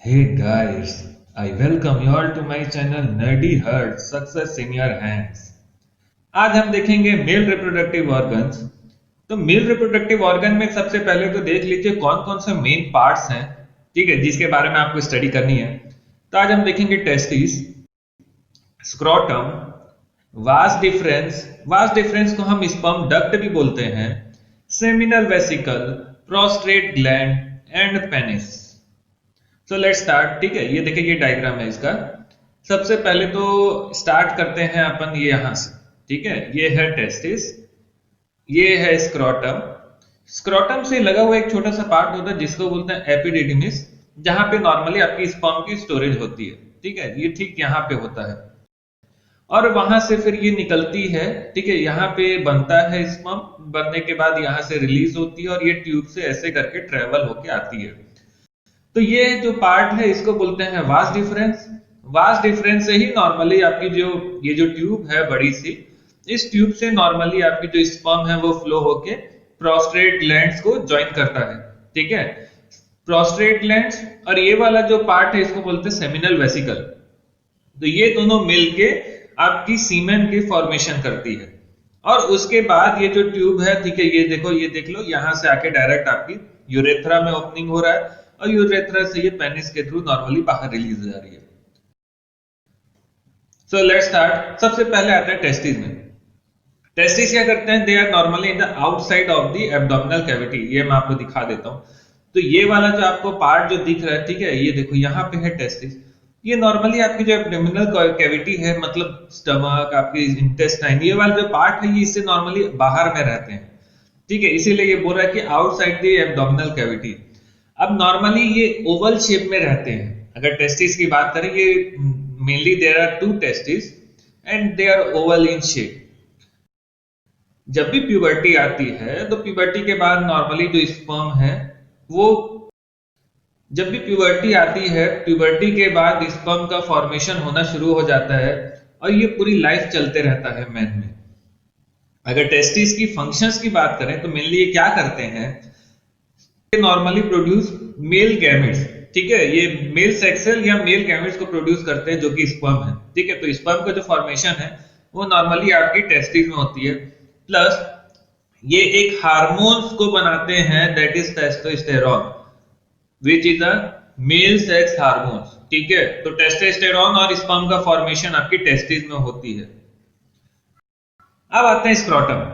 Hey guys, I welcome you all to my channel Nerdy Heart Success in Your Hands। आज हम देखेंगे male reproductive organs. तो male reproductive organ में सबसे पहले तो देख लीजिए कौन कौन से मेन पार्ट्स हैं, ठीक है, जिसके बारे में आपको स्टडी करनी है। तो आज हम देखेंगे टेस्टिस, स्क्रोटम, वास डिफरेंस को हम स्पर्म डक्ट भी बोलते हैं, seminal vesicle, prostate gland and penis. So let's start. ठीक है, ये देखिए ये डायग्राम है इसका। सबसे पहले तो स्टार्ट करते हैं अपन ये यहां से। ठीक है, ये है टेस्टिस, ये है स्क्रोटम। स्क्रोटम से लगा हुआ एक छोटा सा पार्ट होता है जिसको बोलते हैं एपिडिडिमिस, जहां पे नॉर्मली आपकी स्पर्म की स्टोरेज होती है। ठीक है, ये ठीक यहाँ पे होता है और वहां से फिर ये निकलती है। ठीक है, यहाँ पे बनता है स्पर्म, बनने के बाद यहाँ से रिलीज होती है और ये ट्यूब से ऐसे करके ट्रेवल होके आती है। तो ये जो पार्ट है इसको बोलते हैं वास डिफरेंस। वास डिफरेंस से ही नॉर्मली आपकी जो ये जो ट्यूब है बड़ी सी, इस ट्यूब से नॉर्मली आपकी जो स्पर्म है वो फ्लो होके प्रोस्टेट ग्लैंड्स को ज्वाइन करता है। ठीक है, प्रोस्टेट ग्लैंड्स और ये वाला जो पार्ट है इसको बोलते हैं सेमिनल वेसिकल। तो ये दोनों मिलके आपकी सीमेन की फॉर्मेशन करती है और उसके बाद ये जो ट्यूब है, ठीक है, ये देखो, ये देख लो, यहां से आके डायरेक्ट आपकी यूरेथ्रा में ओपनिंग हो रहा है और यूरेथ्रा से ये पेनिस के थ्रू नॉर्मली बाहर रिलीज हो जा रही है। So let's start. सबसे पहले आता है टेस्टिस में। टेस्टिस क्या करते हैं? They are normally in the outside of the abdominal cavity. ये मैं आपको दिखा देता हूं। तो ये वाला जो आपको पार्ट जो दिख रहा है, ठीक है, ये देखो यहाँ पे है टेस्टिस। ये नॉर्मली आपकी जो एब्डोमिनल कैविटी है, मतलब स्टमक, आपकी इंटेस्टाइन, ये वाला जो पार्ट है ये इससे नॉर्मली बाहर में रहते हैं। ठीक है, इसीलिए ये बोल रहा है कि आउटसाइड द एब्डोमिनल कैविटी। अब नॉर्मली ये ओवल शेप में रहते हैं। अगर टेस्टिस की बात करें, ये mainly there are two testis and they are oval in shape. जब भी प्यूबर्टी आती है तो प्यूबर्टी के बाद नॉर्मली जो स्पर्म है वो, जब भी प्यूबर्टी आती है, प्यूबर्टी के बाद स्पर्म का फॉर्मेशन होना शुरू हो जाता है और ये पूरी लाइफ चलते रहता है मैन में। अगर टेस्टिस की फंक्शंस की बात करें तो मेनली ये क्या करते हैं, नॉर्मली प्रोड्यूस मेल गैमेट्स। ठीक है, ये मेल सेक्स सेल या मेल गैमेट्स को प्रोड्यूस करते हैं जो कि स्पर्म है। ठीक है, तो स्पर्म का जो फॉर्मेशन है वो नॉर्मली आपकी टेस्टिस में होती है। प्लस ये एक हार्मोन्स को बनाते हैं, that is testosterone, which is a male sex hormones. ठीक है, तो टेस्टोस्टेरोन और स्पर्म का फॉर्मेशन आपकी टेस्टिस में होती है। अब आते हैं स्क्रोटम।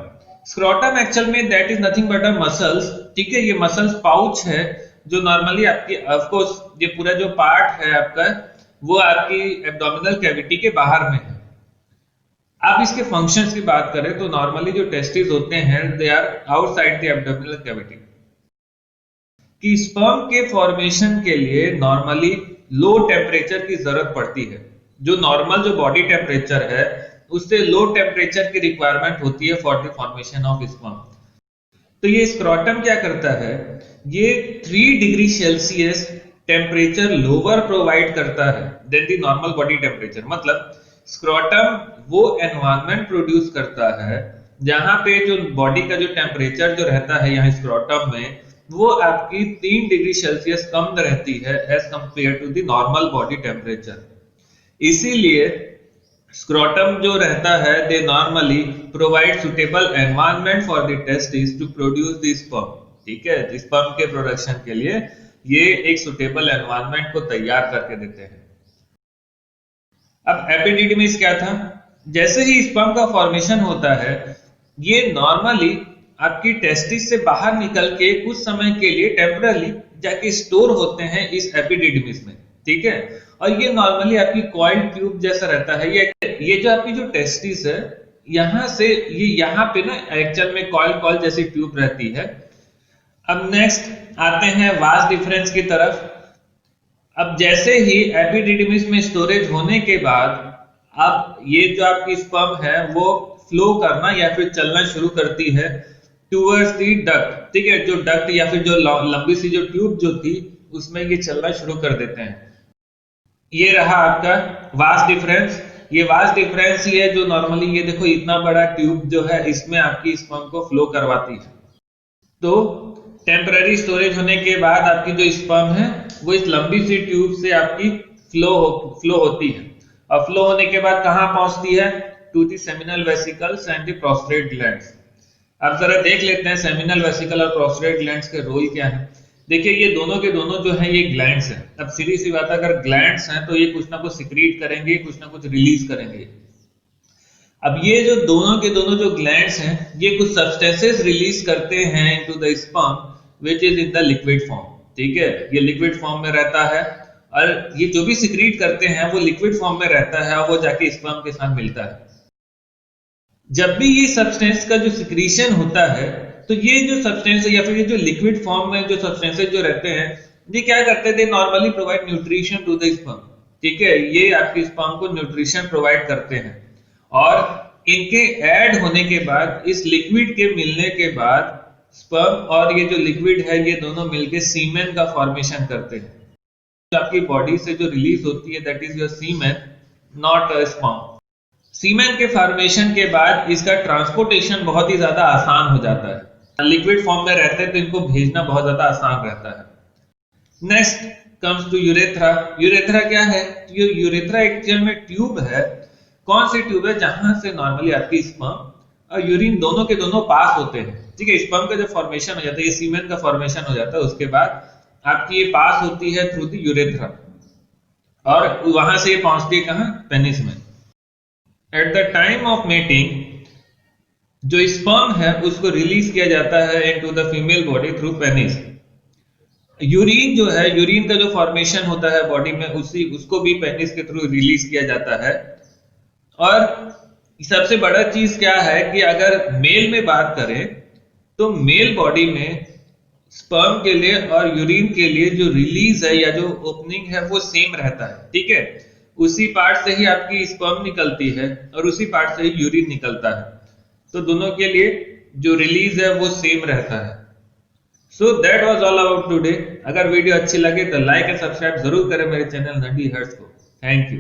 स्क्रोटम एक्चुअल में that is nothing but a muscles. ठीक है, ये मसल्स पाउच है जो नॉर्मली आपकी, ऑफ कोर्स ये पूरा जो पार्ट है आपका वो आपकी एब्डोमिनल कैविटी के बाहर में है। आप इसके फंक्शंस की बात करें तो नॉर्मली जो टेस्टिस होते हैं they are outside the abdominal cavity. कि स्पर्म के फॉर्मेशन के लिए नॉर्मली लो टेम्परेचर की जरूरत पड़ती है। जो नॉर्मल जो बॉडी टेम्परेचर है उससे लो टेम्परेचर की रिक्वायरमेंट होती है for the formation of sperm. तो ये स्क्रोटम क्या करता है, ये 3 degree celsius temperature lower provide करता है than the normal body temperature. मतलब स्क्रोटम वो एनवायरनमेंट प्रोड्यूस करता है जहां पे जो बॉडी का जो टेम्परेचर जो रहता है यहाँ स्क्रोटम में, वो आपकी 3 डिग्री सेल्सियस कम रहती है as compare to the normal body temperature. इसीलिए स्क्रोटम जो रहता है they normally provide suitable environment for the testis to produce the sperm. ठीक है, स्पर्म के प्रोडक्शन के लिए ये एक सुटेबल एनवायरनमेंट को तैयार करके देते हैं। अब एपिडिडिमिस क्या था? जैसे ही स्पर्म का फॉर्मेशन होता है ये नॉर्मली आपकी टेस्टिस से बाहर निकल के कुछ समय के लिए टेम्पररी जाके स्टोर होते हैं इस एपिडिडिमिस में। ठीक है, और ये नॉर्मली आपकी कॉइल ट्यूब जैसा रहता है। ये जो आपकी जो टेस्टिस है यहां से ये यहाँ पे ना एक्चुअल में कॉइल कॉइल जैसी ट्यूब रहती है। अब नेक्स्ट आते हैं वास डिफरेंस की तरफ। अब जैसे ही एपिडिडिमिस में स्टोरेज होने के बाद अब ये जो आपकी स्पर्म है वो फ्लो करना या फिर चलना शुरू करती है टूवर्ड्स दी डक्ट। ठीक है, जो डक्ट या फिर जो लंबी सी जो ट्यूब जो थी उसमें ये चलना शुरू कर देते हैं। ये रहा आपका वास डिफरेंस। ये वास डिफरेंस ही है जो नॉर्मली ये देखो इतना बड़ा ट्यूब जो है इसमें आपकी स्पर्म को फ्लो करवाती है। तो टेम्पररी स्टोरेज होने के बाद आपकी जो स्पर्म है वो इस लंबी सी ट्यूब से आपकी फ्लो होती है, और फ्लो होने के बाद कहां पहुंचती है? To the seminal vesicles and the prostate glands. अब जरा देख लेते हैं सेमिनल वेसिकल और प्रोस्टेट ग्लैंड्स के रोल क्या है। देखिए ये दोनों के दोनों जो है ये ग्लैंड्स हैं। अब सीधी सी बात है, अगर ग्लैंड्स हैं तो ये कुछ ना कुछ सिक्रीट करेंगे, कुछ ना कुछ रिलीज करेंगे। अब ये जो दोनों के दोनों जो ग्लैंड्स हैं ये कुछ सब्सटेंसेस रिलीज करते हैं into the sperm which is in the liquid form. ठीक है, ये लिक्विड फॉर्म में रहता है, और ये जो भी सिक्रीट करते हैं वो लिक्विड फॉर्म में रहता है, और वो जाके स्पर्म के साथ मिलता है। जब भी ये सब्सटेंस का जो सिक्रीशन होता है तो ये जो सब्सटेंस या फिर ये जो लिक्विड फॉर्म में जो सब्सटेंसेस जो रहते हैं ये क्या करते हैं? They normally provide nutrition to the sperm. ठीक है, ये आपके स्पर्म को न्यूट्रिशन प्रोवाइड करते हैं, और इनके ऐड होने के बाद, इस लिक्विड के मिलने के बाद, स्पर्म और ये जो लिक्विड है ये दोनों मिलके सीमेन का फॉर्मेशन करते हैं। तो आपकी बॉडी से जो रिलीज होती है that is your semen, not a sperm. Semen के फॉर्मेशन के बाद इसका ट्रांसपोर्टेशन बहुत ही ज्यादा आसान हो जाता है। लिक्विड फॉर्म में रहते हैं तो इनको भेजना बहुत ज्यादा आसान रहता है। Next comes to urethra. Urethra क्या है? यूरेथ्रा एक्चुअल में ट्यूब है। कौन सी ट्यूब है? जहां से नॉर्मली आपकी स्पर्म और यूरिन दोनों के दोनों पास होते हैं। ठीक है, स्पर्म का जो फॉर्मेशन हो जाता है, ये सीमेन का फॉर्मेशन हो जाता है, उसके बाद आपकी ये पास होती है थ्रू द यूरेथ्रा, और वहां से ये पहुंचती है कहां? पेनिस में। At the time of mating जो स्पर्म है उसको रिलीज किया जाता है into the female body through penis. Urine जो है, यूरिन का जो फॉर्मेशन होता है बॉडी में, उसको भी पेनिस के थ्रू रिलीज किया जाता है। और सबसे बड़ा चीज क्या है कि अगर मेल में बात करें तो मेल बॉडी में स्पर्म के लिए और यूरिन के लिए जो रिलीज है या जो ओपनिंग है वो सेम रहता है। ठीक है, उसी पार्ट से ही आपकी स्पर्म निकलती है और उसी पार्ट से ही यूरिन निकलता है, तो दोनों के लिए जो रिलीज है वो सेम रहता है। So that was all about today. अगर वीडियो अच्छी लगे तो लाइक एंड सब्सक्राइब जरूर करें मेरे चैनल नडी हर्ट्स को। Thank you.